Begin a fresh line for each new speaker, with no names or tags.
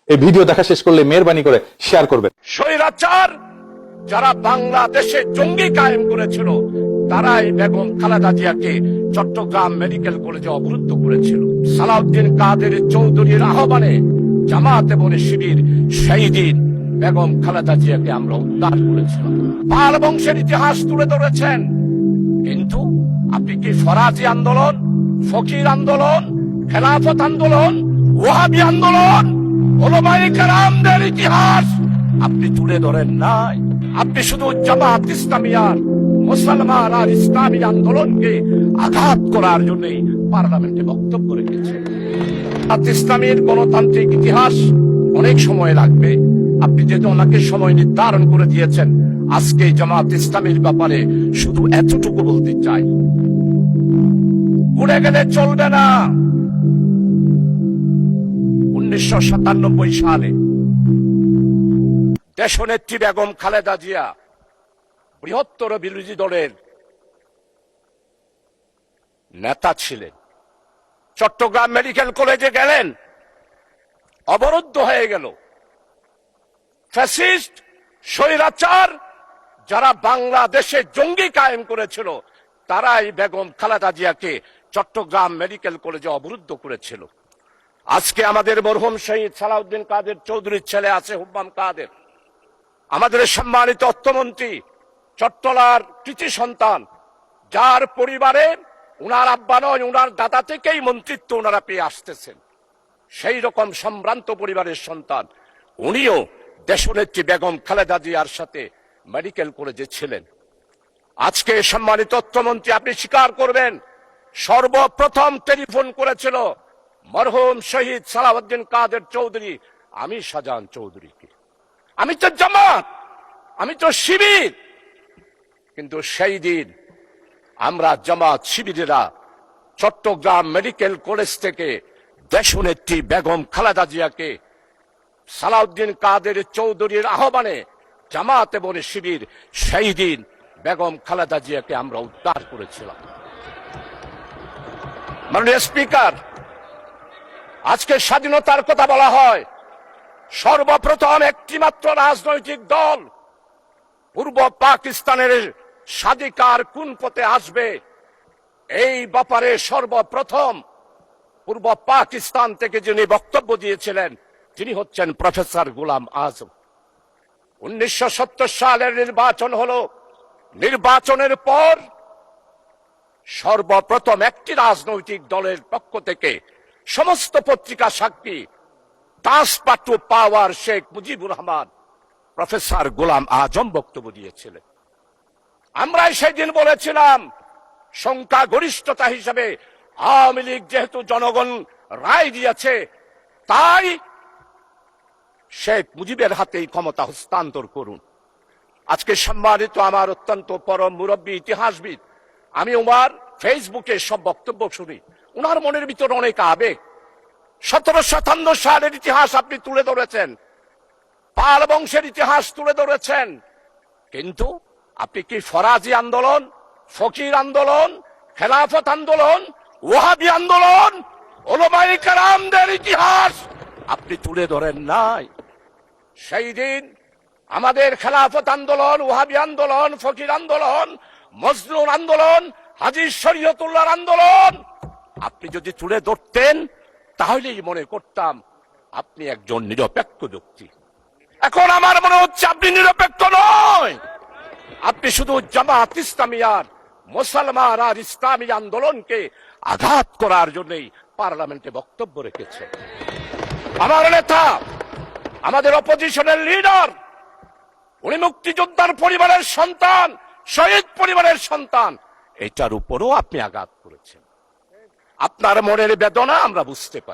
এই ভিডিও দেখা শেষ করলে মেহেরবানি করে শেয়ার করবেন।
স্বৈরাচার যারা বাংলাদেশে জঙ্গি কায়েম করেছিল তারাই বেগম খালেদা জিয়াকে চট্টগ্রাম মেডিকেল কলেজে অবরুদ্ধ করেছিল। সালাউদ্দিন কাদের চৌধুরীর আহ্বানে জামাত এবং শিবির সেই দিন বেগম খালেদা জিয়াকে আমরা উদ্ধার করেছিলাম। পাল বংশের ইতিহাস তুলে ধরেছেন, কিন্তু আপনি কি ফরাজি আন্দোলন, ফকির আন্দোলন, খেলাফত আন্দোলন, ওয়াহাবি আন্দোলন, ওলামায়ে কেরামদের ইতিহাস আপনি তুলে ধরেন নাই। আপনি শুধু জামাত ইসলামিয়ার মুসলমান আর ইসলামী আন্দোলনকে আঘাত করার জন্যই পার্লামেন্টে বক্তব্য রেখেছেন। জামাত ইসলামীর গণতান্ত্রিক ইতিহাস অনেক সময় লাগবে। আপনি যেহেতু ওনাকে সময় নির্ধারণ করে দিয়েছেন, আজকে জামাত ইসলামীর ব্যাপারে শুধু এতটুকু বলতে চাই, ঘুরে গেলে চলবে না। 1997 সালে দেশনেত্রী বেগম খালেদা জিয়া বৃহত্তর বিরোধী দলের নেতা ছিলেন। চট্টগ্রাম মেডিকেল কলেজে গেলেন, অবরুদ্ধ হয়ে গেল। ফ্যাসিস্ট স্বৈরাচার যারা বাংলাদেশে জঙ্গি কায়েম করেছিল তারাই বেগম খালেদা জিয়াকে চট্টগ্রাম মেডিকেল কলেজে অবরুদ্ধ করেছিল। আজকে আমাদের মরহুম শহীদ সালাউদ্দিন কাদের চৌধুরীর ছেলে আছে হুব্বাম কাদের, আমাদের সম্মানিত অর্থমন্ত্রী, চট্টলার কৃতি সন্তান, যার পরিবারে উনার আব্বা নয় উনার দাদা থেকেই মন্ত্রিত্ব ওনারা পেয়ে আসতেছেন, সেই রকম সম্ভ্রান্ত পরিবারের সন্তান উনিও দেশনেত্রী বেগম খালেদা জিয়ার সাথে মেডিকেল কলেজে ছিলেন। আজকে সম্মানিত অর্থমন্ত্রী আপনি স্বীকার করবেন, সর্বপ্রথম টেলিফোন করেছিল মরহুম শহীদ সালাউদ্দিন কাদের চৌধুরী আমি শাহজাহান চৌধুরীকে। আমি তো জামাত, আমি তো শিবির, কিন্তু সেই দিন আমরা জামাত শিবিরেরা চট্টগ্রাম মেডিকেল কলেজ থেকে দেশনেত্রী বেগম খালেদা জিয়াকে সালাউদ্দিন কাদের চৌধুরীর আহ্বানে জামাত এবং শিবির সেই দিন বেগম খালেদা জিয়াকে আমরা উদ্ধার করেছিলাম। মাননীয় স্পিকার, আজকে স্বাধীনতার কথা বলা হয়, সর্বপ্রথম একটি মাত্র রাজনৈতিক দল পূর্ব পাকিস্তানের স্বাধিকার কোন পথে আসবে এই ব্যাপারে সর্বপ্রথম পূর্ব পাকিস্তান থেকে যিনি বক্তব্য দিয়েছিলেন তিনি হচ্ছেন প্রফেসর গোলাম আজম। 1970 সালের নির্বাচন হলো, নির্বাচনের পর সর্বপ্রথম একটি রাজনৈতিক দলের পক্ষ থেকে সমস্ত পত্রিকা সাক্ষী তাসপাটু পাওয়ার শেখ মুজিবুর রহমান প্রফেসর গোলাম আজম বক্তব্য দিয়েছিলেন। আমরাই সেদিন বলেছিলাম সংখ্যাগরিষ্ঠতা হিসেবে আওয়ামী লীগ যেহেতু জনগণ রায় দিয়েছে তাই শেখ মুজিবের হাতেই ক্ষমতা হস্তান্তর করুন। আজকে সম্মানিত আমার অত্যন্ত পরম মুরব্বী ইতিহাসবিদ, আমি ওনার ফেসবুকে সব বক্তব্য শুনি, ওনার মনের ভিতরে অনেক আবেগ। 1757 সালের ইতিহাস আপনি তুলে ধরেছেন, পাল বংশের ইতিহাস তুলে ধরেছেন, কিন্তু আপনি কি ফরাজি আন্দোলন, ফকির আন্দোলন, খেলাফত আন্দোলন, ওয়াহাবি আন্দোলন, ওলামায়ে কেরামদের ইতিহাস আপনি তুলে ধরেন নাই। সেই দিন আমাদের খেলাফত আন্দোলন, ওয়াহাবি আন্দোলন, ফকির আন্দোলন, মজলুম আন্দোলন, হাজী শরীয়তুল্লাহর আন্দোলন আপনি যদি তুলে ধরতেন তাহলেই মনে করতাম আপনি একজন নিরপেক্ষ ব্যক্তি। এখন আমার মনে হচ্ছে আপনি নিরপেক্ষ নয়, আপনি শুধু জামাত ইসলামিয়ার মুসলমান আর ইসলামী আন্দোলনকে আঘাত করার জন্যই পার্লামেন্টে বক্তব্য রেখেছেন। আমার নেতা, আমাদের অপোজিশনের লিডার, উনি মুক্তিযোদ্ধার পরিবারের সন্তান, শহীদ পরিবারের সন্তান, এটার উপরও আপনি আঘাত করেছেন। আপনার মনের বেদনা আমরা বুঝতে পারি।